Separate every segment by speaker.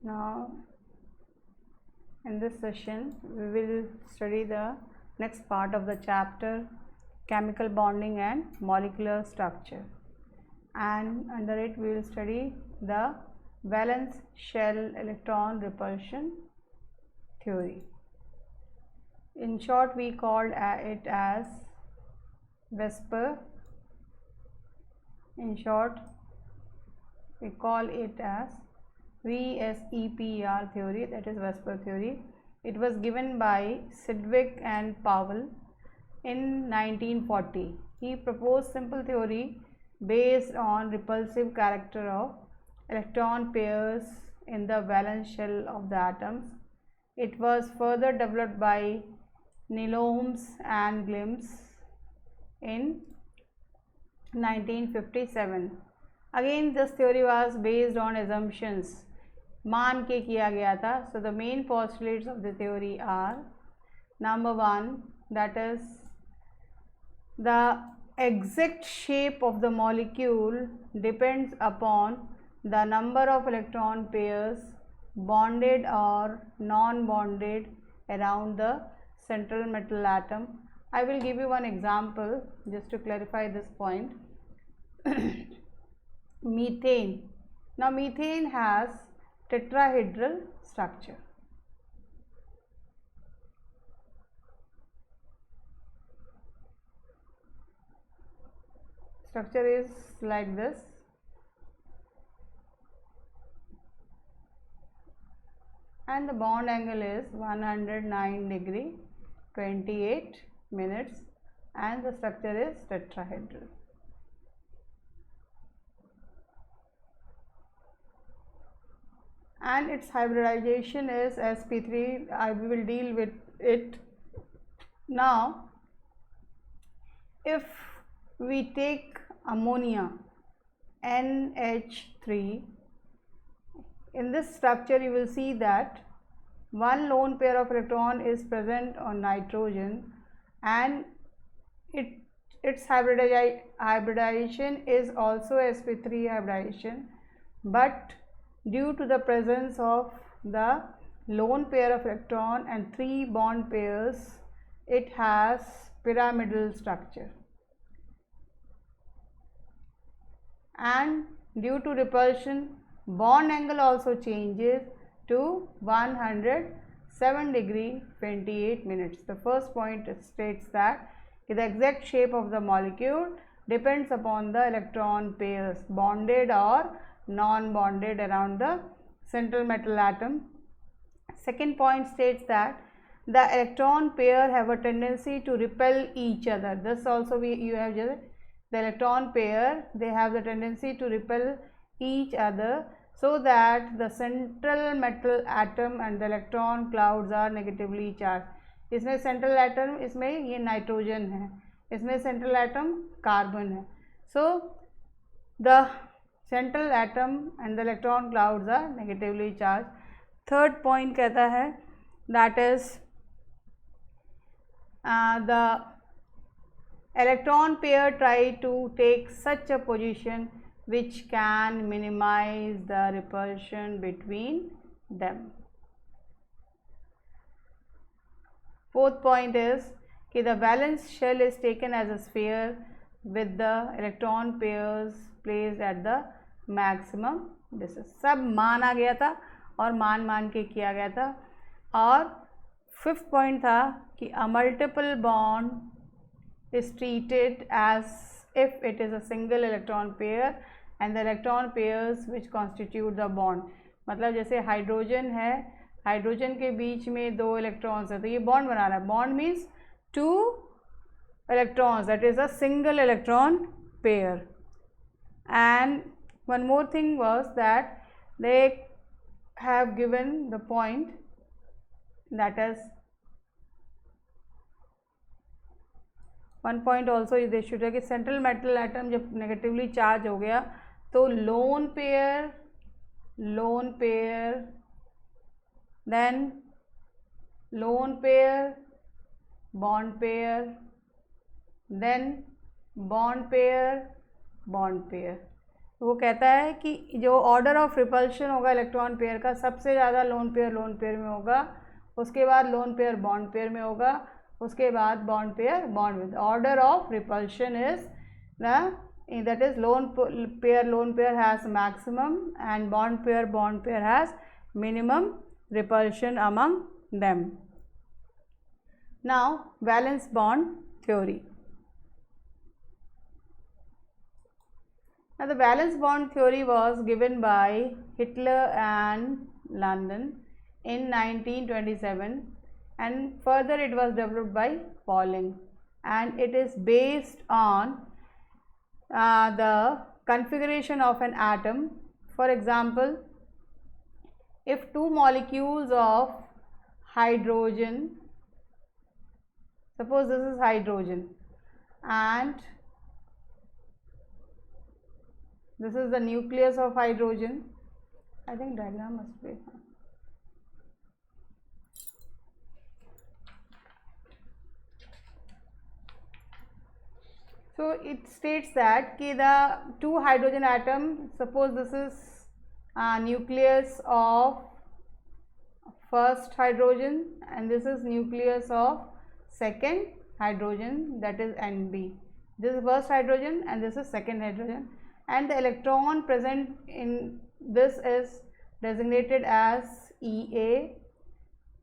Speaker 1: Now in this session we will study the next part of the chapter, chemical bonding and molecular structure, and under it we will study the valence shell electron repulsion theory. In short, we called it as VSEPR. In short, we call it as VSEPR theory, that is VSEPR theory. It was given by Sidgwick and Powell in 1940. He proposed simple theory based on repulsive character of electron pairs in the valence shell of the atoms. It was further developed by Nielholm and Glims in 1957. Again, this theory was based on assumptions, मान के किया गया था. So the main postulates of the theory are: number one, that is the exact shape of the molecule depends upon the number of electron pairs bonded or non-bonded around the central metal atom. I will give you one example just to clarify this point. Methane. Now methane has tetrahedral structure. Structure is like this. And the bond angle is 109 degree 28 minutes, and the structure is tetrahedral. And its hybridization is sp3. I will deal with it now. If we take ammonia NH3, in this structure you will see that one lone pair of electron is present on nitrogen, and its hybridization is also sp3 hybridization, but due to the presence of the lone pair of electron and three bond pairs, it has pyramidal structure. And due to repulsion, bond angle also changes to 107 degree 28 minutes. The first point states that the exact shape of the molecule depends upon the electron pairs bonded or non-bonded around the central metal atom. Second point states that the electron pair have a tendency to repel each other. This also you have just the electron pair, they have the tendency to repel each other, so that the central metal atom and the electron clouds are negatively charged. इसमें central atom, इसमें ये nitrogen है, इसमें central atom carbon है. So the central atom and the electron clouds are negatively charged. Third point कहता है, that is the electron pair try to take such a position which can minimize the repulsion between them. Fourth point is कि the valence shell is taken as a sphere with the electron pairs placed at the maximum distance. सब माना गया था और मान के किया गया था. और फिफ्थ पॉइंट था कि a multiple bond is treated as if it is a single electron pair and the electron pairs which constitute the bond. मतलब जैसे हाइड्रोजन है, हाइड्रोजन के बीच में दो इलेक्ट्रॉन्स है, तो ये बॉन्ड बना रहा है. Bond means two electrons, that is a single electron pair. And one more thing was that they have given the point, that is one point also they should have कि central metal atom जब negatively charge हो गया तो lone pair, then lone pair, bond pair, then bond pair, bond pair. वो कहता है कि जो ऑर्डर ऑफ रिपल्शन होगा इलेक्ट्रॉन पेयर का, सबसे ज़्यादा लोन पेयर में होगा, उसके बाद लोन पेयर बॉन्ड पेयर में होगा, उसके बाद bond pair bond with. Order of repulsion is that is lone pair has maximum and bond pair has minimum repulsion among them. Now valence bond theory. Now the valence bond theory was given by Hitler and London in 1927, and further it was developed by Pauling, and it is based on the configuration of an atom. For example, if two molecules of hydrogen, suppose this is hydrogen and this is the nucleus of hydrogen. I think diagram must be fine. So it states that the two hydrogen atom, suppose this is nucleus of first hydrogen and this is nucleus of second hydrogen, that is NB. This is first hydrogen and this is second hydrogen, and the electron present in this is designated as EA,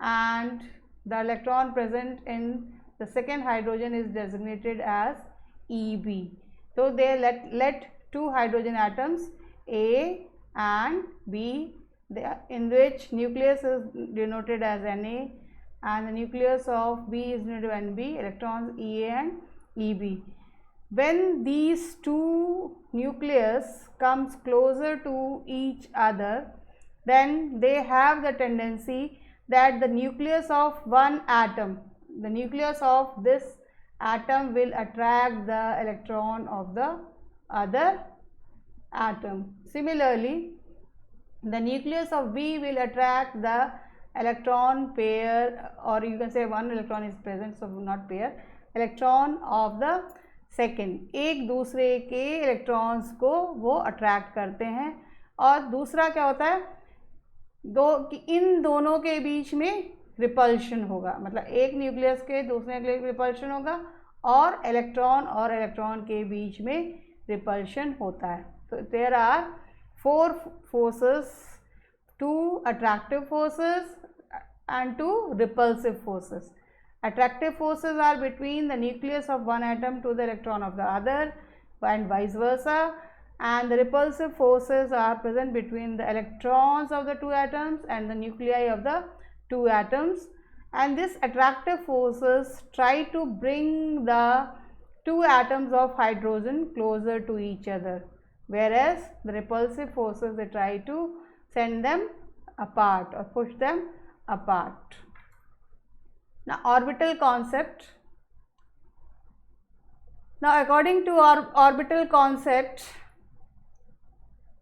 Speaker 1: and the electron present in the second hydrogen is designated as EB. So they let two hydrogen atoms A and B, in which nucleus is denoted as Na and the nucleus of B is denoted as NB, electrons EA and EB. When these two nucleus comes closer to each other, then they have the tendency that the nucleus of one atom, the nucleus of this atom will attract the electron of the other atom. Similarly, the nucleus of B will attract the electron pair, or you can say one electron is present, so not pair, electron of the second, एक दूसरे के electrons को वो attract करते हैं। और दूसरा क्या होता है, कि इन दोनों के बीच में रिपल्शन होगा, मतलब एक न्यूक्लियस के दूसरे के रिपल्शन होगा और इलेक्ट्रॉन के बीच में रिपल्शन होता है। तो there are 4 forces, 2 attractive forces and 2 repulsive forces. Attractive forces are between the nucleus of one atom to the electron of the other and vice versa, and the repulsive forces are present between the electrons of the two atoms and the nuclei of the two atoms, and these attractive forces try to bring the two atoms of hydrogen closer to each other, whereas the repulsive forces, they try to send them apart or push them apart. Now orbital concept. Now according to our orbital concept,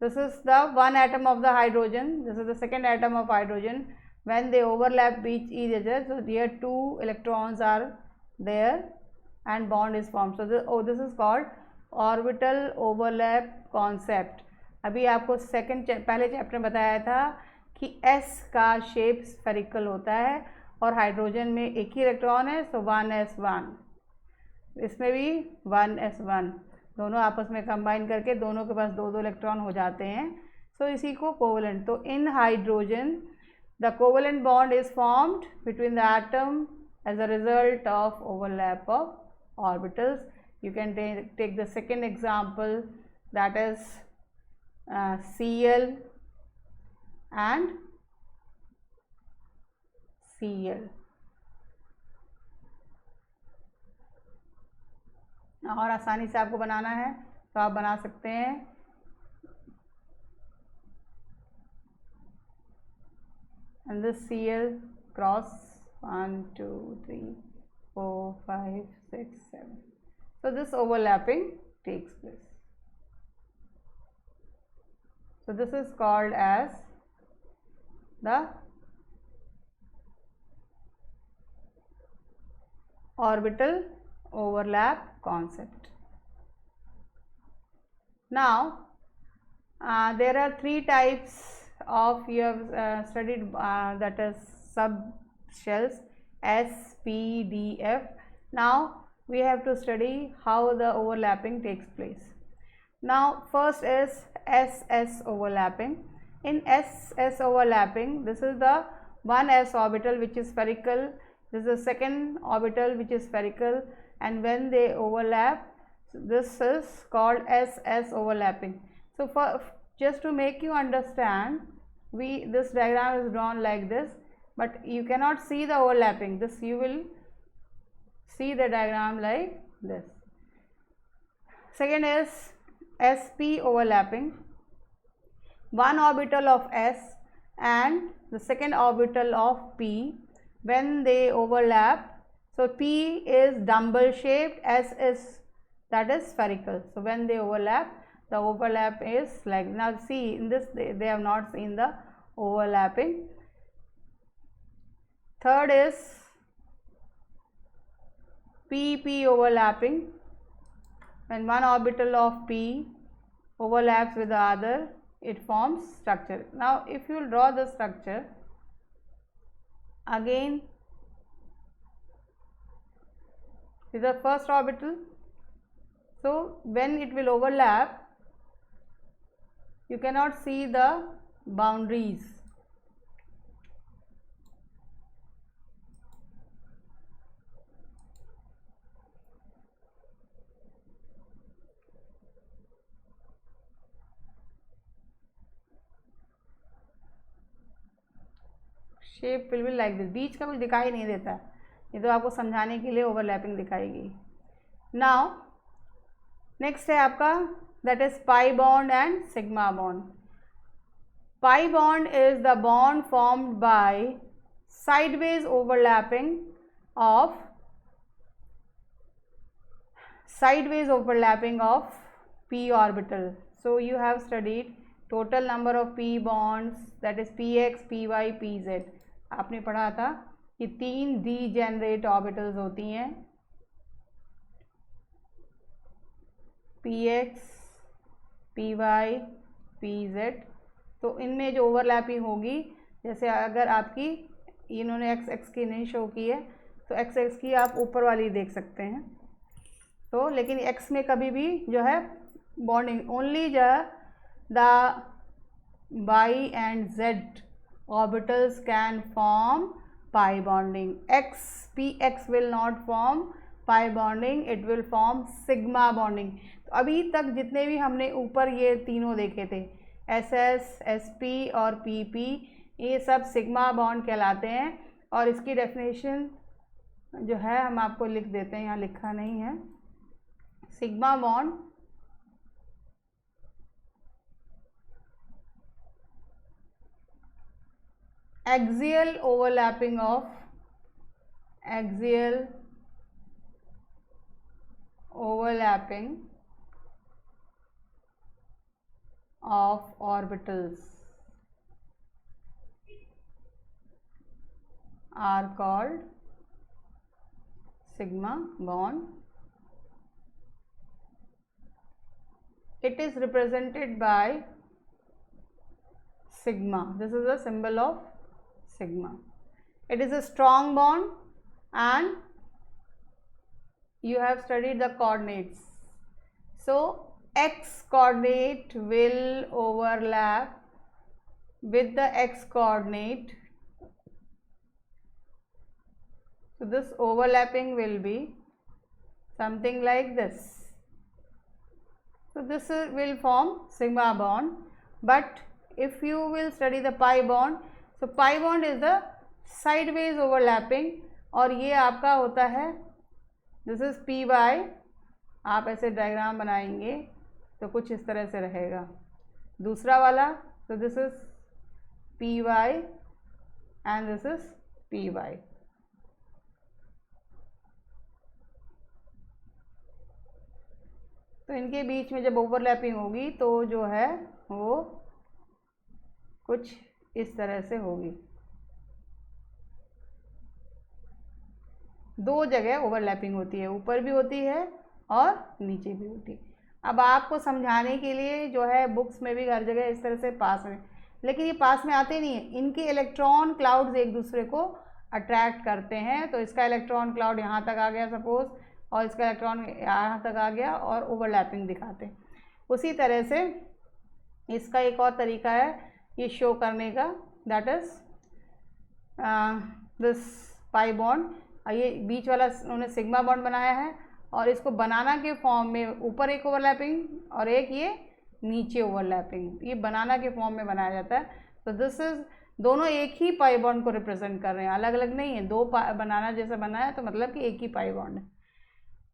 Speaker 1: this is the one atom of the hydrogen, this is the second atom of hydrogen. When they overlap each other, so here 2 electrons are there and bond is formed. So this is called orbital overlap concept. अभी आपको पहले chapter में बताया था कि S का shape spherical होता है और हाइड्रोजन में एक ही इलेक्ट्रॉन है, सो 1s1, इसमें भी 1s1, दोनों आपस में कंबाइन करके दोनों के पास 2 इलेक्ट्रॉन हो जाते हैं, सो इसी को कोवलेंट। तो in hydrogen the covalent bond is formed between the atom as a result of overlap of orbitals. You can take the second example, that is Cl and Cl. और आसानी से आपको बनाना है तो आप बना सकते हैं. And this Cl cross 1, 2, 3, 4, 5, 6, 7. So this overlapping takes place. So this is called as the orbital overlap concept. Now There are three types of, you have studied, that is subshells S, P, D, F. Now we have to study how the overlapping takes place. Now first is SS overlapping. In SS overlapping, this is the one s orbital which is spherical, this is the second orbital which is spherical, and when they overlap, this is called SS overlapping. So for just to make you understand, this diagram is drawn like this, but you cannot see the overlapping. This you will see the diagram like this. Second is SP overlapping. One orbital of S and the second orbital of P, when they overlap, so P is dumbbell shaped, S is, that is spherical. So when they overlap, the overlap is like, now see in this they have not seen the overlapping. Third is PP overlapping. When one orbital of P overlaps with the other, it forms structure. Now if you will draw the structure again, is the first orbital. So when it will overlap, you cannot see the boundaries. Shape will be like this, बीच का कुछ दिखाई नहीं देता, ये तो आपको समझाने के लिए ओवरलैपिंग दिखाएगी. नाउ नेक्स्ट है आपका, that is pi bond and sigma bond. Pi bond is the bond formed by sideways overlapping of p orbital. So you have studied total number of p bonds, that is px, py, pz. आपने पढ़ा था कि 3 degenerate orbitals होती हैं, px, py, pz. तो इनमें जो overlapping होगी, जैसे अगर आपकी इन्होंने एक्स एक्स की नहीं शो की है, तो एक्स एक्स की आप ऊपर वाली देख सकते हैं. तो लेकिन एक्स में कभी भी जो है bonding only the y and z orbitals can form pi bonding. px will not form pi bonding, it will form sigma bonding. तो अभी तक जितने भी हमने ऊपर ये तीनों देखे थे, SS, SP और PP, ये सब सिग्मा बॉन्ड कहलाते हैं. और इसकी डेफिनेशन जो है हम आपको लिख देते हैं, यहाँ लिखा नहीं है. Sigma bond axial overlapping of orbitals are called sigma bond. It is represented by sigma. This is the symbol of sigma. It is a strong bond and you have studied the coordinates. So x coordinate will overlap with the x coordinate. So this overlapping will be something like this. So this will form sigma bond. But if you will study the pi bond, so pi bond is the sideways overlapping, और ये आपका होता है, this is p Y. आप ऐसे diagram बनाएंगे तो कुछ इस तरह से रहेगा. दूसरा वाला, तो this is p y and this is p y. तो इनके बीच में जब ओवरलैपिंग होगी तो जो है वो कुछ इस तरह से होगी. दो जगह ओवरलैपिंग होती है, ऊपर भी होती है और नीचे भी होती है. अब आपको समझाने के लिए जो है बुक्स में भी हर जगह इस तरह से पास में, लेकिन ये पास में आते नहीं हैं, इनके इलेक्ट्रॉन क्लाउड्स एक दूसरे को अट्रैक्ट करते हैं। तो इसका इलेक्ट्रॉन क्लाउड यहाँ तक आ गया सपोज, और इसका इलेक्ट्रॉन यहाँ तक आ गया, और ओवरलैपिंग दिखाते हैं। उसी तरह से इसका एक और तरीका है ये शो करने का, that is this pi bond. ये बीच वाला उन्होंने सिग्मा बॉन्ड बनाया है, और इसको बनाना के फॉर्म में ऊपर एक ओवरलैपिंग और एक ये नीचे ओवरलैपिंग, ये बनाना के फॉर्म में बनाया जाता है। तो दिस इज, दोनों एक ही पाई बॉन्ड को रिप्रेजेंट कर रहे हैं, अलग अलग नहीं है। दो बनाना जैसा बनाया तो मतलब कि एक ही पाई बॉन्ड है।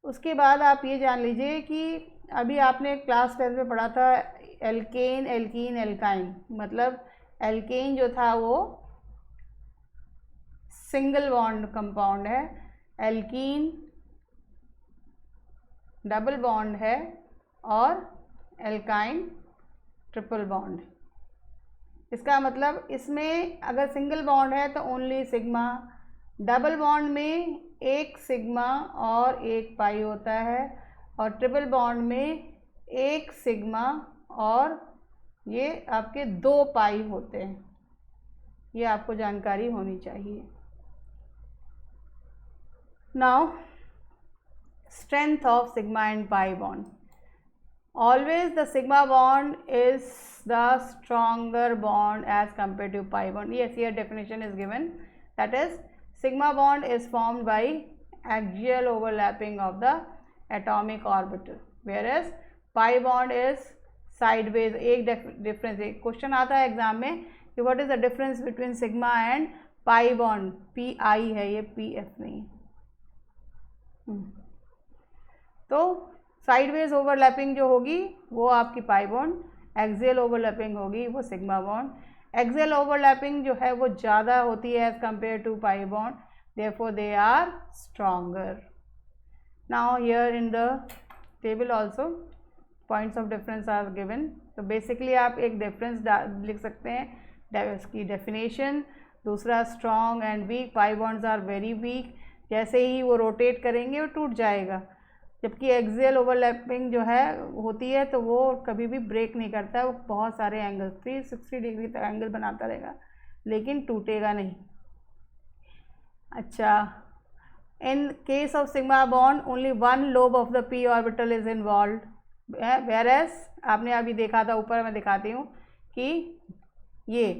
Speaker 1: उसके बाद आप ये जान लीजिए कि अभी आपने क्लास 10 में पढ़ा था एल्केन, एल्कीन, एल्काइन। मतलब एल्केन जो था वो सिंगल बॉन्ड कंपाउंड है, एल्कीन डबल बॉन्ड है, और एल्काइन ट्रिपल बॉन्ड। इसका मतलब इसमें अगर सिंगल बॉन्ड है तो ओनली सिग्मा, डबल बॉन्ड में एक सिग्मा और एक पाई होता है, और ट्रिपल बॉन्ड में एक सिग्मा और ये आपके 2 पाई होते हैं। ये आपको जानकारी होनी चाहिए। Now strength of sigma and pi bond. Always the sigma bond is the stronger bond as compared to pi bond. Yes, here definition is given, that is sigma bond is formed by axial overlapping of the atomic orbital, whereas pi bond is sideways. एक difference, एक question आता है exam में कि what is the difference between sigma and pi bond. pi है ये, pf नहीं है। तो साइडवेज ओवरलैपिंग जो होगी वो आपकी पाई बॉन्ड, एक्सियल ओवरलैपिंग होगी वो सिग्मा बॉन्ड। एक्सियल ओवरलैपिंग जो है वो ज़्यादा होती है as compare to pi bond, therefore they are stronger. Now here in the table also points of difference are given. तो बेसिकली आप एक डिफरेंस लिख सकते हैं, उसकी डेफिनेशन। दूसरा strong and weak, pi bonds are very weak, जैसे ही वो रोटेट करेंगे वो टूट जाएगा, जबकि एक्सियल ओवरलैपिंग जो है होती है तो वो कभी भी ब्रेक नहीं करता है, वो बहुत सारे एंगल 360 डिग्री तक एंगल बनाता रहेगा लेकिन टूटेगा नहीं। अच्छा, in case of sigma bond only 1 lobe of the p orbital is involved, whereas आपने अभी देखा था, ऊपर मैं दिखाती हूँ कि ये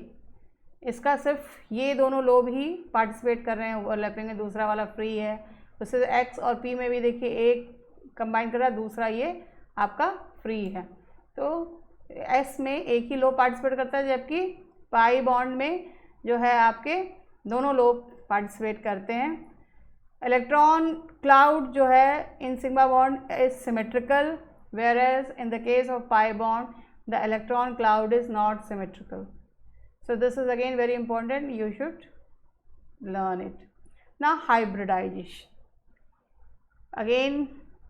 Speaker 1: इसका सिर्फ ये दोनों लोब ही पार्टिसिपेट कर रहे हैं ओवरलैपिंग में, दूसरा वाला फ्री है। उससे x और p में भी देखिए एक कंबाइन कर रहा है, दूसरा ये आपका फ्री है। तो s में एक ही लोब पार्टिसिपेट करता है, जबकि पाई बॉन्ड में जो है आपके दोनों लोब पार्टिसिपेट करते हैं। इलेक्ट्रॉन क्लाउड जो है in sigma bond is symmetrical, whereas in the case of pi bond the electron cloud is not symmetrical. So this is again very important, you should learn it. Now hybridization, again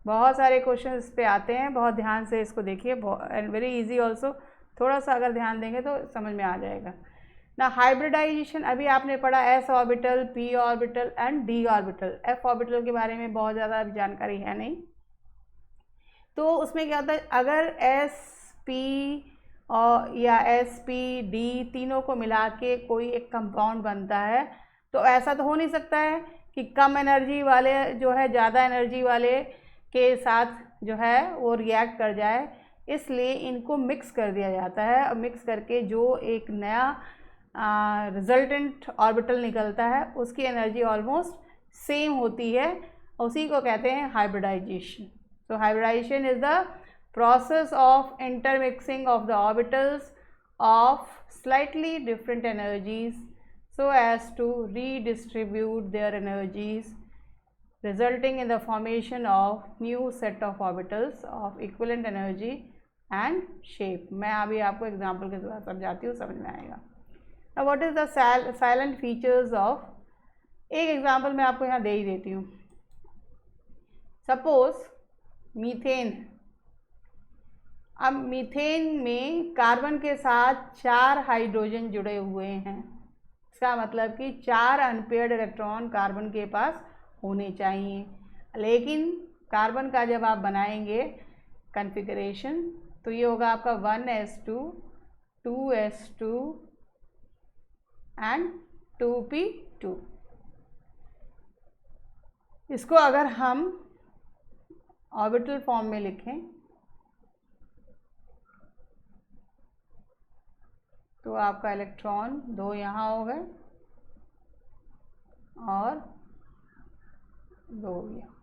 Speaker 1: बहुत सारे question इस पे आते हैं, बहुत ध्यान से इसको देखिए, एंड वेरी इजी ऑल्सो, थोड़ा सा अगर ध्यान देंगे तो समझ में आ जाएगा ना। हाइब्रिडाइजेशन अभी आपने पढ़ा s orbital, p orbital and d orbital. f orbital के बारे में बहुत ज़्यादा अभी जानकारी है नहीं, तो उसमें क्या होता है, अगर s p और या s p d तीनों को मिला के कोई एक कंपाउंड बनता है, तो ऐसा तो हो नहीं सकता है कि कम एनर्जी वाले जो है ज़्यादा एनर्जी वाले के साथ जो है वो रिएक्ट कर जाए, इसलिए इनको मिक्स कर दिया जाता है, और मिक्स करके जो एक नया रिजल्टेंट ऑर्बिटल निकलता है उसकी एनर्जी ऑलमोस्ट सेम होती है, उसी को कहते हैं hybridisation. So hybridization is the process of intermixing of the orbitals of slightly different energies so as to redistribute their energies, resulting in the formation of new set of orbitals of equivalent energy and shape. मैं अभी आपको example के द्वारा समझाती हूँ, समझ में आएगा। Now what is the silent features of, एक एग्जाम्पल मैं आपको यहाँ दे ही देती हूँ। सपोज मीथेन, अब मीथेन में कार्बन के साथ 4 हाइड्रोजन जुड़े हुए हैं, इसका मतलब कि 4 अनपेयर्ड इलेक्ट्रॉन कार्बन के पास होने चाहिए, लेकिन कार्बन का जब आप बनाएंगे कन्फिगरेशन। तो ये होगा आपका 1s2, 2s2 एंड 2p2। इसको अगर हम ऑर्बिटल फॉर्म में लिखें तो आपका इलेक्ट्रॉन 2 यहाँ हो गए और 2 यहाँ।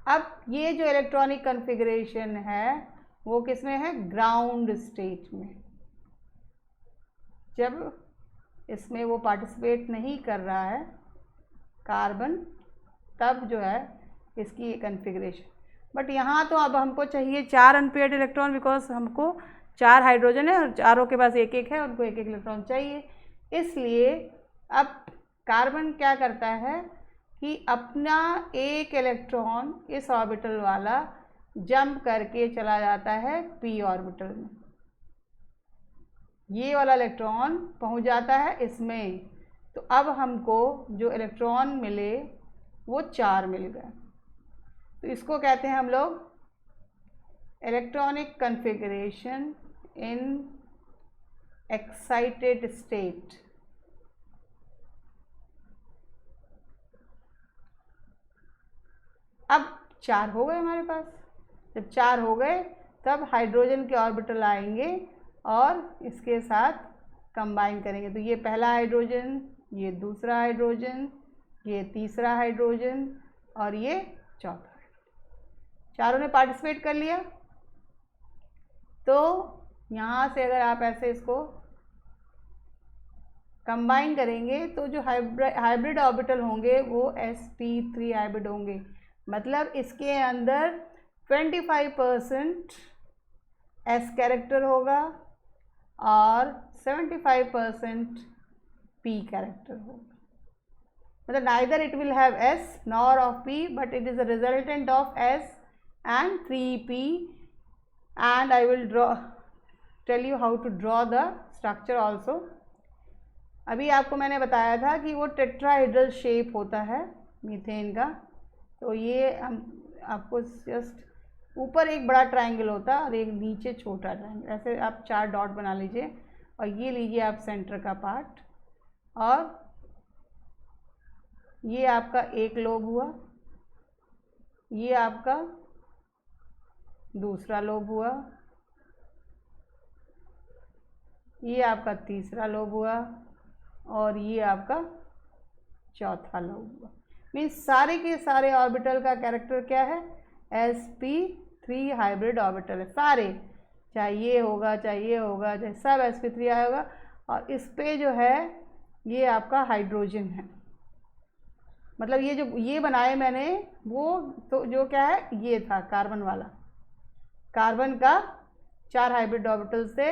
Speaker 1: अब ये जो इलेक्ट्रॉनिक कन्फिगरेशन है वो किस में है? ग्राउंड स्टेट में। जब इसमें वो पार्टिसिपेट नहीं कर रहा है कार्बन, तब जो है इसकी ये कन्फिगरेशन। बट यहाँ तो अब हमको चाहिए 4 अनपेयर्ड इलेक्ट्रॉन, बिकॉज हमको 4 हाइड्रोजन है और चारों के पास एक एक है, उनको एक एक इलेक्ट्रॉन चाहिए। इसलिए अब कार्बन क्या करता है कि अपना एक इलेक्ट्रॉन इस ऑर्बिटल वाला जंप करके चला जाता है p ऑर्बिटल में। ये वाला इलेक्ट्रॉन पहुंच जाता है इसमें। तो अब हमको जो इलेक्ट्रॉन मिले वो 4 मिल गए। तो इसको कहते हैं हम लोग इलेक्ट्रॉनिक कन्फिगरेशन इन एक्साइटेड स्टेट। अब 4 हो गए हमारे पास। जब 4 हो गए तब हाइड्रोजन के ऑर्बिटल आएंगे और इसके साथ कंबाइन करेंगे। तो ये पहला हाइड्रोजन, ये दूसरा हाइड्रोजन, ये तीसरा हाइड्रोजन और ये चौथा। चारों ने पार्टिसिपेट कर लिया। तो यहाँ से अगर आप ऐसे इसको कंबाइन करेंगे तो जो हाइब्रिड ऑर्बिटल होंगे वो sp3 हाइब्रिड होंगे। मतलब इसके अंदर 25% s कैरेक्टर होगा और 75% p कैरेक्टर होगा। मतलब neither it will have s nor of p, but it is a resultant of s and 3p, and I will tell you how to draw the structure also. अभी आपको मैंने बताया था कि वो टेट्राहेड्रल शेप होता है मीथेन का। तो ये हम आपको जस्ट ऊपर एक बड़ा ट्रायंगल होता है और एक नीचे छोटा ट्रायंगल, ऐसे आप 4 डॉट बना लीजिए और ये लीजिए आप सेंटर का पार्ट, और ये आपका एक लोब हुआ, ये आपका दूसरा लोब हुआ, ये आपका तीसरा लोब हुआ और ये आपका चौथा लोब हुआ। मीन्स सारे के सारे ऑर्बिटल का कैरेक्टर क्या है? sp3 हाइब्रिड ऑर्बिटल है सारे, चाहे ये होगा चाहे ये होगा चाहे सब sp3 आएगा। और इस पे जो है ये आपका हाइड्रोजन है। मतलब ये जो ये बनाए मैंने वो तो जो क्या है, ये था कार्बन वाला, कार्बन का 4 हाइब्रिड ऑर्बिटल्स थे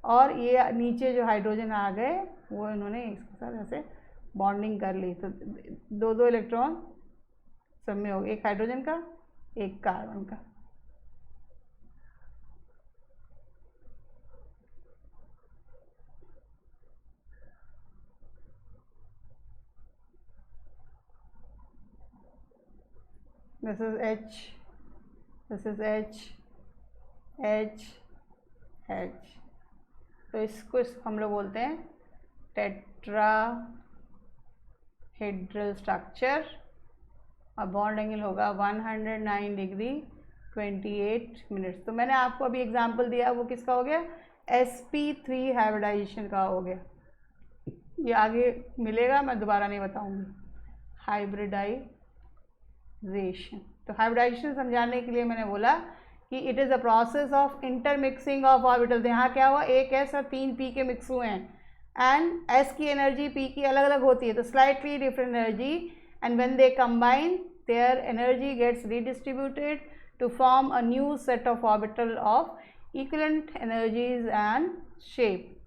Speaker 1: और ये नीचे जो हाइड्रोजन आ गए वो इन्होंने इसके साथ ऐसे बॉन्डिंग कर ली। तो 2-2 इलेक्ट्रॉन सब में हो गए, एक हाइड्रोजन का एक कार्बन का। This is H, this is H, H, H। तो इसको हम लोग बोलते हैं टेट्राहेड्रल स्ट्रक्चर और बॉन्ड एंगल होगा 109 डिग्री 28 मिनट्स। तो मैंने आपको अभी एग्जांपल दिया, वो किसका हो गया? sp3 हाइब्रिडाइजेशन का हो गया। ये आगे मिलेगा, मैं दोबारा नहीं बताऊंगी। हाइब्रिडाइजेशन, तो हाइब्रिडाइजेशन समझाने के लिए मैंने बोला कि it is a process of intermixing of orbital. यहाँ क्या हुआ, एक s और 3 p के मिक्स हुए हैं एंड s की एनर्जी p की अलग अलग होती है, तो slightly different energy, and when they combine their energy gets redistributed to form a new set of orbital of equivalent energies and shape.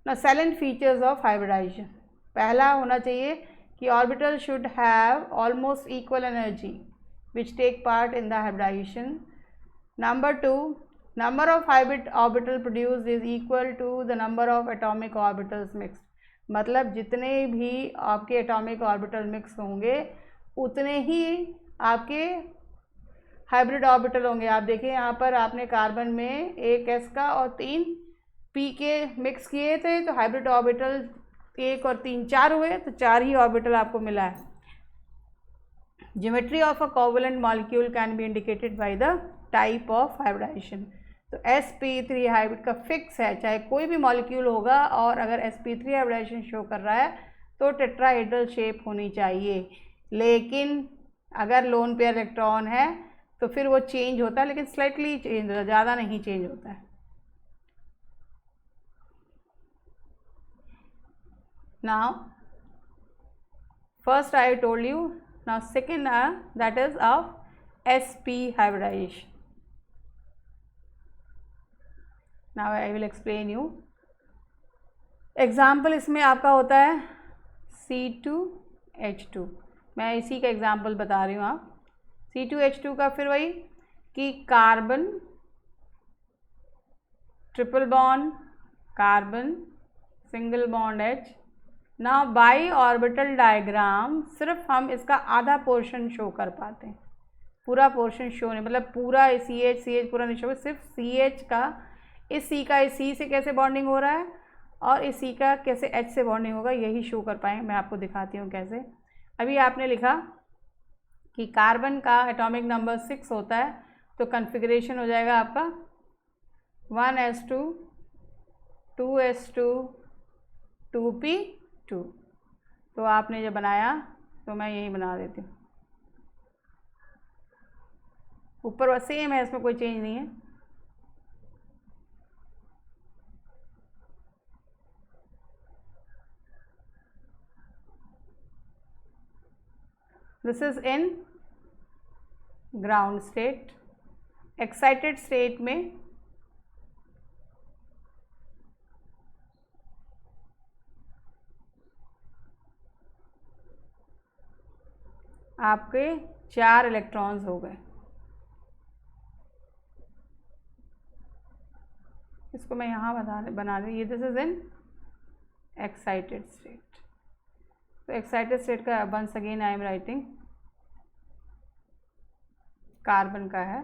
Speaker 1: Now salient features of hybridization. पहला होना चाहिए कि orbital should have almost equal energy which take part in the hybridization. Number 2, number of hybrid orbital produced is equal to the number of atomic orbitals mixed. मतलब जितने भी आपके atomic orbital mix होंगे उतने ही आपके हाइब्रिड ऑर्बिटल होंगे। आप देखिए यहाँ पर आपने कार्बन में एक s का और 3 p के मिक्स किए थे, तो हाइब्रिड ऑर्बिटल 1 और 3 4 हुए, तो 4 ही ऑर्बिटल आपको मिला है। Geometry of a covalent molecule can be indicated by the type of hybridization. तो sp3 हाइब्रिड का फिक्स है, चाहे कोई भी मॉलिक्यूल होगा और अगर sp3 हाइब्रिडाइजेशन शो कर रहा है तो टेट्राहेड्रल शेप होनी चाहिए। लेकिन अगर लोन पेयर इलेक्ट्रॉन है तो फिर वो चेंज होता है, लेकिन स्लाइटली चेंज होता है, ज़्यादा नहीं चेंज होता है। Now first I told you, now second that is of sp hybridization. Now I will explain you. Example इसमें आपका होता है C2H2, मैं इसी का एग्जाम्पल बता रही हूँ। आप C2H2 का फिर वही कि carbon triple bond, carbon single bond H। ना बाई ऑर्बिटल डायग्राम सिर्फ हम इसका आधा पोर्शन शो कर पाते हैं, पूरा पोर्शन शो नहीं, मतलब पूरा CH पूरा नहीं शो, सिर्फ CH का इस C का इस C से कैसे बॉन्डिंग हो रहा है और इस C का कैसे H से बॉन्डिंग होगा, यही शो कर पाएंगे। मैं आपको दिखाती हूँ कैसे। अभी आपने लिखा कि कार्बन का एटॉमिक नंबर 6 होता है, तो कन्फिग्रेशन हो जाएगा आपका 1s2 2s2 2p2। तो आपने जब बनाया तो मैं यही बना देती हूँ, ऊपर वह सेम है, इसमें कोई चेंज नहीं है। This is in ground state. Excited state में आपके 4 इलेक्ट्रॉन्स हो गए। इसको मैं यहाँ बना दूँ, ये this is in excited state. तो एक्साइटेड स्टेट का once again I am writing, carbon का है,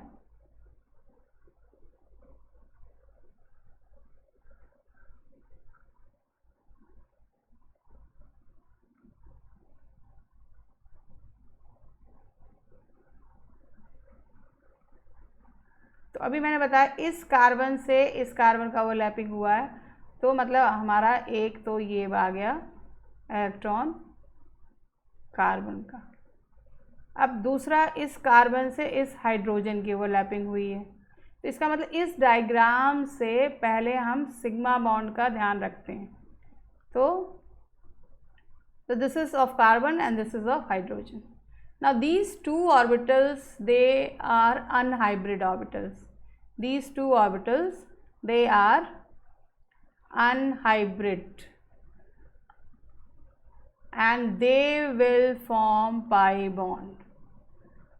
Speaker 1: तो अभी मैंने बताया इस कार्बन से इस कार्बन का वो लैपिंग हुआ है, तो मतलब हमारा एक तो ये आ गया इलेक्ट्रॉन कार्बन का। अब दूसरा इस कार्बन से इस हाइड्रोजन की वो लैपिंग हुई है, तो इसका मतलब इस डायग्राम से पहले हम सिग्मा बॉन्ड का ध्यान रखते हैं। तो this is of carbon and this is of hydrogen. Now these two orbitals, they are unhybrid orbitals. These two orbitals, they are unhybrid and they will form pi bond.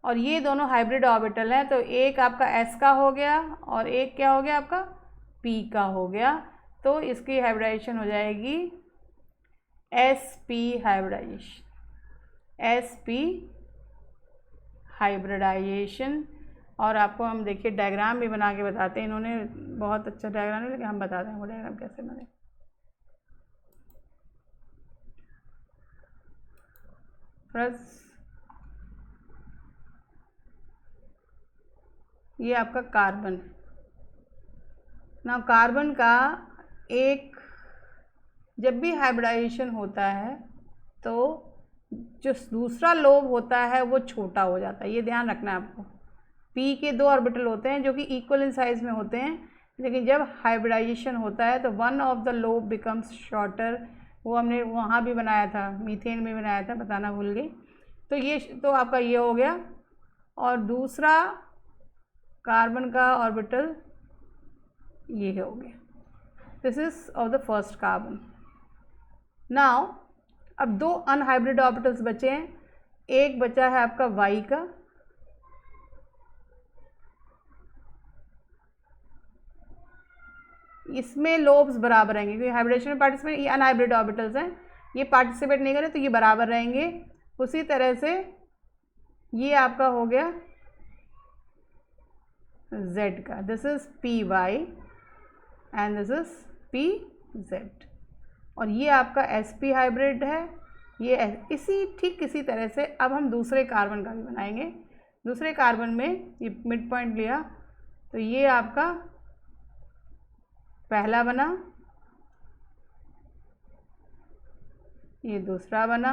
Speaker 1: और ये दोनों hybrid orbital हैं, तो एक आपका S का हो गया और एक क्या हो गया आपका P का हो गया, तो इसकी हाइब्रिडाइजेशन हो जाएगी sp हाइब्रिडाइजेशन, sp हाइब्रिडाइजेशन। और आपको हम देखिए डायग्राम भी बना के बताते हैं, इन्होंने बहुत अच्छा डायग्राम है, लेकिन हम बताते हैं वो डायग्राम कैसे बने। प्लस ये आपका कार्बन, ना कार्बन का एक जब भी हाइब्रिडाइजेशन होता है तो जो दूसरा लोब होता है वो छोटा हो जाता है, ये ध्यान रखना है आपको। P के 2 ऑर्बिटल होते हैं जो कि इक्वल इन साइज में होते हैं, लेकिन जब हाइब्रिडाइजेशन होता है तो one of the lobe becomes shorter. वो हमने वहाँ भी बनाया था, मीथेन में बनाया था, बताना भूल गई। तो ये तो आपका ये हो गया, और दूसरा कार्बन का ऑर्बिटल ये हो गया। This is of the first carbon. Now अब 2 अनहाइब्रिड ऑर्बिटल्स बचे हैं, एक बचा है आपका Y का, इसमें लोब्स बराबर रहेंगे क्योंकि हाइब्रिडेशन में पार्टिसिपेट, ये अनहाइब्रिड ऑर्बिटल्स हैं, ये पार्टिसिपेट नहीं करें तो ये बराबर रहेंगे। उसी तरह से ये आपका हो गया Z का, this is PY and this is PZ। और ये आपका sp हाइब्रिड है, ये ठीक इसी तरह से अब हम दूसरे कार्बन का भी बनाएंगे। दूसरे कार्बन में ये मिड पॉइंट लिया तो ये आपका पहला बना, ये दूसरा बना,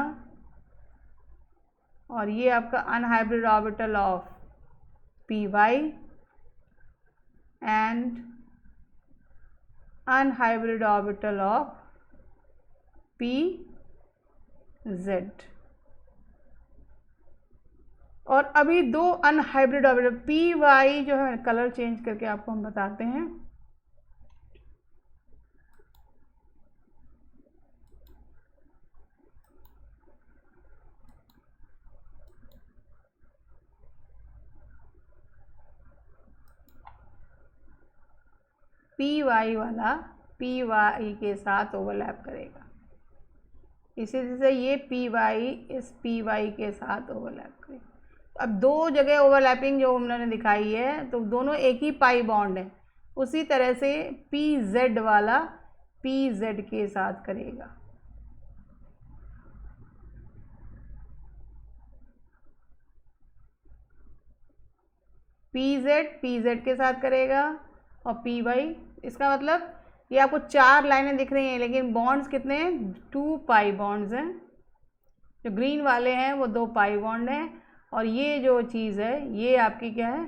Speaker 1: और ये आपका unhybrid orbital of PY and unhybrid orbital of PZ। और अभी दो अनहाइब्रिड ऑर्बिटल PY जो है, कलर चेंज करके आपको हम बताते हैं। PY वाला PY के साथ ओवरलैप करेगा, इसी तरह से ये PY इस PY के साथ ओवरलैप करेगा। अब दो जगह ओवरलैपिंग जो उन्होंने दिखाई है तो दोनों एक ही पाई बॉन्ड है, उसी तरह से PZ वाला PZ के साथ करेगा। PZ के साथ करेगा और PY, इसका मतलब ये आपको 4 लाइनें दिख रही हैं लेकिन बॉन्ड्स कितने हैं, 2 पाई बॉन्ड्स हैं। जो ग्रीन वाले हैं वो 2 पाई बॉन्ड हैं, और ये जो चीज़ है ये आपकी क्या है,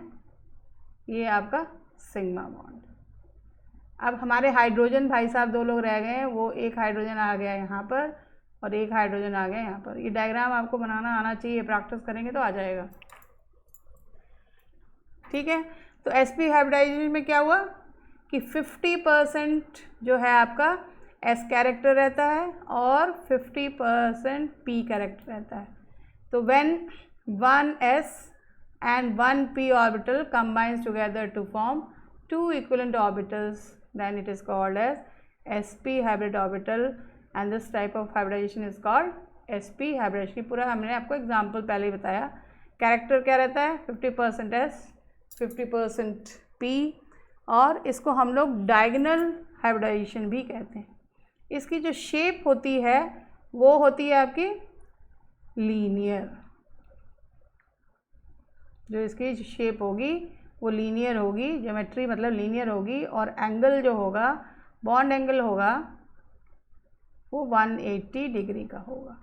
Speaker 1: ये आपका सिग्मा बॉन्ड। अब हमारे हाइड्रोजन भाई साहब 2 लोग रह गए हैं, वो एक हाइड्रोजन आ गया यहाँ पर और एक हाइड्रोजन आ गया यहाँ पर। ये डायग्राम आपको बनाना आना चाहिए, प्रैक्टिस करेंगे तो आ जाएगा। ठीक है, तो sp हाइब्रिडाइजेशन में क्या हुआ कि 50% जो है आपका S कैरेक्टर रहता है और 50% P कैरेक्टर रहता है। तो when one S and one P orbital combines together to form 2 equivalent orbitals, then it is called as sp hybrid orbital, and this type of hybridization is called sp hybridization। पूरा हमने आपको example पहले ही बताया। Character क्या रहता है, 50% S 50% P, और इसको हम लोग डायगोनल हाइब्रिडाइजेशन भी कहते हैं। इसकी जो शेप होती है वो होती है आपकी लीनियर, जो इसकी शेप होगी वो लीनियर होगी, ज्योमेट्री मतलब लीनियर होगी, और एंगल जो होगा, बॉन्ड एंगल होगा वो 180 डिग्री का होगा।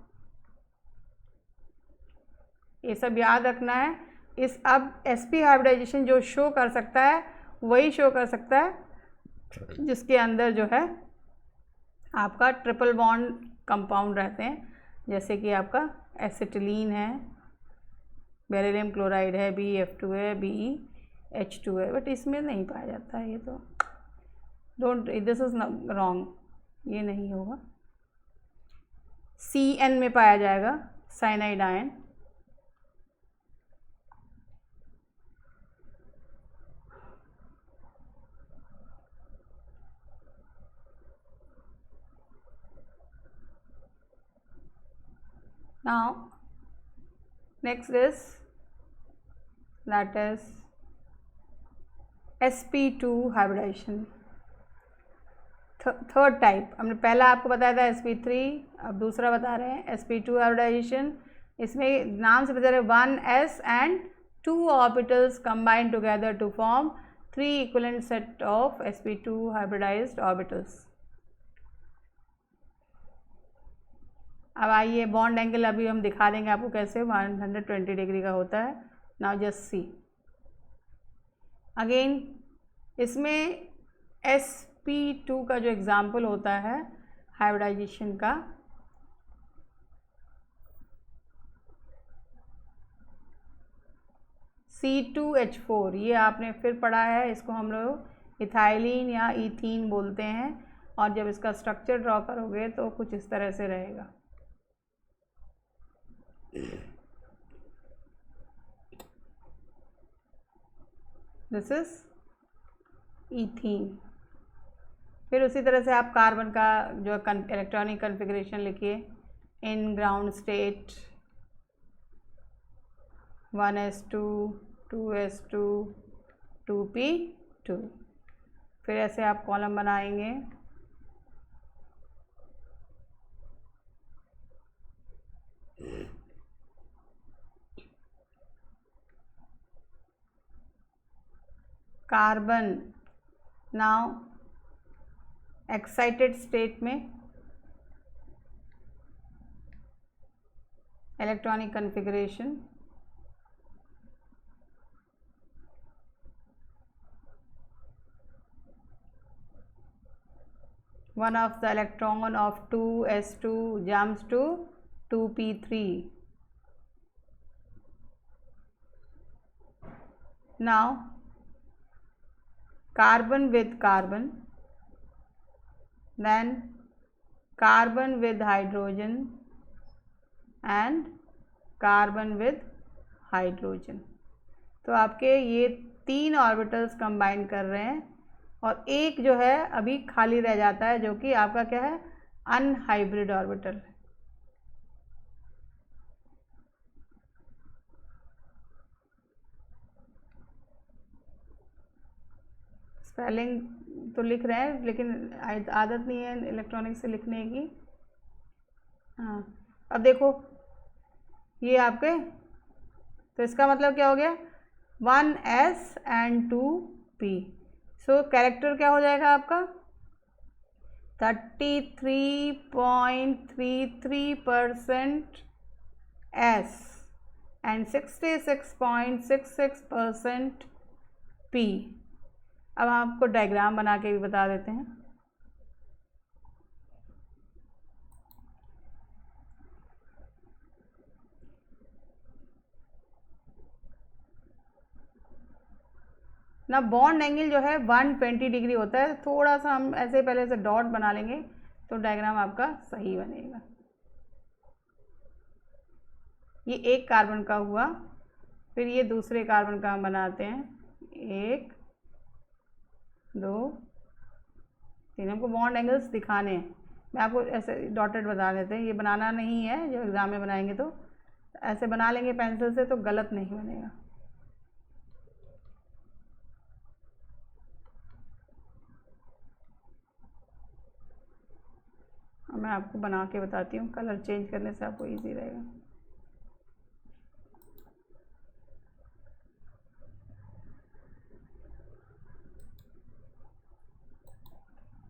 Speaker 1: ये सब याद रखना है। इस अब sp हाइब्रिडाइजेशन जो शो कर सकता है वही शो कर सकता है जिसके अंदर जो है आपका ट्रिपल बॉन्ड कंपाउंड रहते हैं, जैसे कि आपका एसिटिलीन है, बेरिलियम क्लोराइड है, BeF2 है, BeH2 है, बट इसमें नहीं पाया जाता है। ये तो डोंट, दिस इज रॉन्ग, ये नहीं होगा। CN में पाया जाएगा, cyanide ion. Now next is that is sp2 hybridization, third type. हमने पहला आपको बताया था sp3, अब दूसरा बता रहे हैं sp2 हाइब्रिडाइजेशन। इसमें नाम से बता रहे 1s and 2 orbitals combine together to form 3 equivalent set of sp2 hybridized orbitals। अब आइए बॉन्ड एंगल अभी हम दिखा देंगे आपको कैसे 120 डिग्री का होता है। नाउ जस्ट सी अगेन, इसमें sp2 का जो एग्जाम्पल होता है हाइब्रिडाइजेशन का, C2H4, ये आपने फिर पढ़ा है, इसको हम लोग इथाइलिन या इथीन बोलते हैं, और जब इसका स्ट्रक्चर ड्रॉ करोगे तो कुछ इस तरह से रहेगा। This is ethene. फिर उसी तरह से आप कार्बन का जो इलेक्ट्रॉनिक कन्फिग्रेशन लिखिए, in ground state 1s2 2s2 2p2। फिर ऐसे आप कॉलम बनाएंगे, कार्बन नाउ एक्साइटेड स्टेट में, electronic configuration, one of the electron of 2s2 jumps to 2p3. Now carbon with carbon, then carbon with hydrogen and carbon with hydrogen. तो आपके ये 3 orbitals combine कर रहे हैं और एक जो है अभी खाली रह जाता है, जो कि आपका क्या है, अनहाइब्रिड ऑर्बिटल। स्पेलिंग तो लिख रहे हैं लेकिन आदत नहीं है इलेक्ट्रॉनिक से लिखने की। हाँ, अब देखो ये आपके, तो इसका मतलब क्या हो गया, 1s and 2p। So character क्या हो जाएगा आपका, 33.33% S and 66.66% P। अब आपको डायग्राम बना के भी बता देते हैं। ना बॉन्ड एंगल जो है 120 डिग्री होता है। थोड़ा सा हम ऐसे पहले से डॉट बना लेंगे तो डायग्राम आपका सही बनेगा। ये एक कार्बन का हुआ, फिर ये दूसरे कार्बन का हम बनाते हैं, 1 2 3। हमको बॉन्ड एंगल्स दिखाने हैं, मैं आपको ऐसे डॉटेड बता देते हैं, ये बनाना नहीं है, जो एग्ज़ाम में बनाएंगे तो ऐसे बना लेंगे पेंसिल से तो गलत नहीं बनेगा। मैं आपको बना के बताती हूँ, कलर चेंज करने से आपको इजी रहेगा।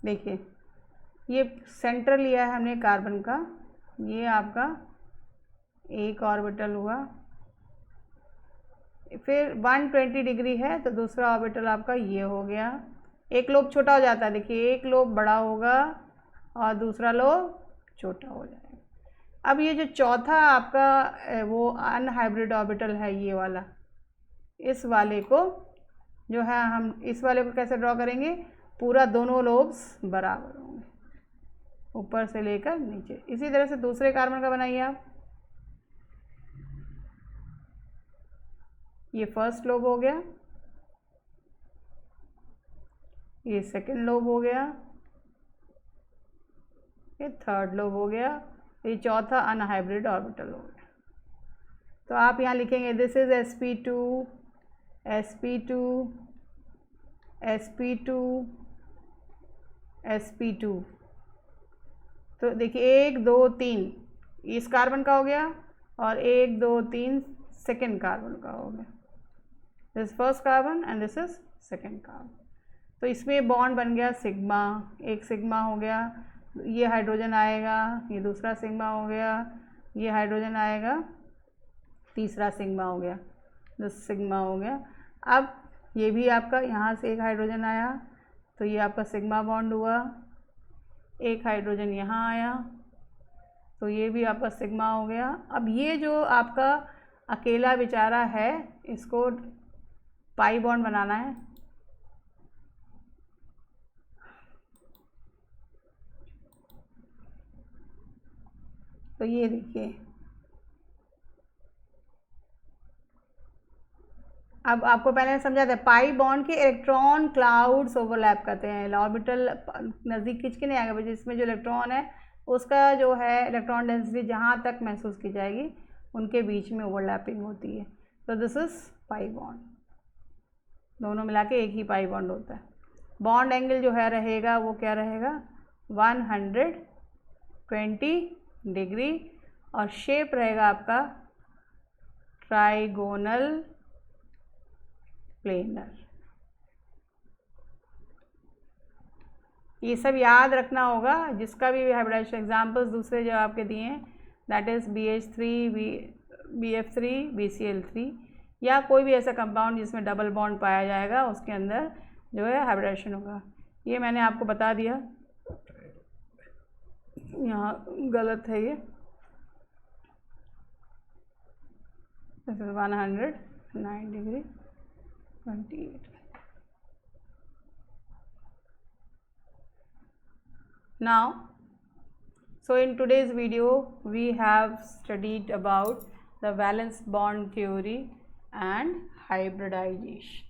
Speaker 1: देखिए ये सेंटर लिया है हमने कार्बन का, ये आपका एक ऑर्बिटल हुआ, फिर 120 डिग्री है तो दूसरा ऑर्बिटल आपका ये हो गया। एक लोब छोटा हो जाता है, देखिए एक लोब बड़ा होगा और दूसरा लोब छोटा हो जाएगा। अब ये जो चौथा आपका वो अनहाइब्रिड ऑर्बिटल है, ये वाला, इस वाले को जो है हम इस वाले को कैसे ड्रॉ करेंगे, पूरा दोनों लोब्स बराबर होंगे ऊपर से लेकर नीचे। इसी तरह से दूसरे कार्बन का बनाइए आप, ये फर्स्ट लोब हो गया, ये सेकंड लोब हो गया, ये थर्ड लोब हो गया, ये चौथा अनहाइब्रिड ऑर्बिटल हो गया। तो आप यहाँ लिखेंगे this is sp2 sp2 sp2 sp2। तो देखिए 1 2 3 इस कार्बन का हो गया और 1 2 3 सेकेंड कार्बन का हो गया। This first carbon and this is second carbon. तो इसमें बॉन्ड बन गया सिग्मा, एक सिग्मा हो गया, ये हाइड्रोजन आएगा, ये दूसरा सिग्मा हो गया, ये हाइड्रोजन आएगा, तीसरा सिग्मा हो गया, दिस सिग्मा हो गया। अब ये भी आपका यहाँ से एक हाइड्रोजन आया तो ये आपका सिग्मा बॉन्ड हुआ, एक हाइड्रोजन यहाँ आया तो ये भी आपका सिग्मा हो गया। अब ये जो आपका अकेला बेचारा है, इसको पाई बॉन्ड बनाना है। तो ये देखिए, अब आपको पहले समझा था पाई बॉन्ड के इलेक्ट्रॉन क्लाउड्स ओवरलैप करते हैं। ऑर्बिटल नज़दीक खींच के नहीं आएगा, जिसमें जो इलेक्ट्रॉन है उसका जो है इलेक्ट्रॉन डेंसिटी जहाँ तक महसूस की जाएगी उनके बीच में ओवरलैपिंग होती है। तो दिस इज पाई बॉन्ड। दोनों मिला के एक ही पाई बॉन्ड होता है। बॉन्ड एंगल जो है रहेगा वो क्या रहेगा 120 डिग्री और शेप रहेगा आपका ट्राइगोनल प्लेनर। ये सब याद रखना होगा, जिसका भी हाइब्रिडाइजेशन एग्जाम्पल्स दूसरे जो आपके दिए हैं that is BH3 BF3 BCl3 या कोई भी ऐसा कंपाउंड जिसमें डबल बॉन्ड पाया जाएगा उसके अंदर जो है हाइब्रिडाइजेशन होगा। ये मैंने आपको बता दिया, यहाँ गलत है ये, this is 109 degree 28। Now, so in today's video we have studied about the valence bond theory and hybridization.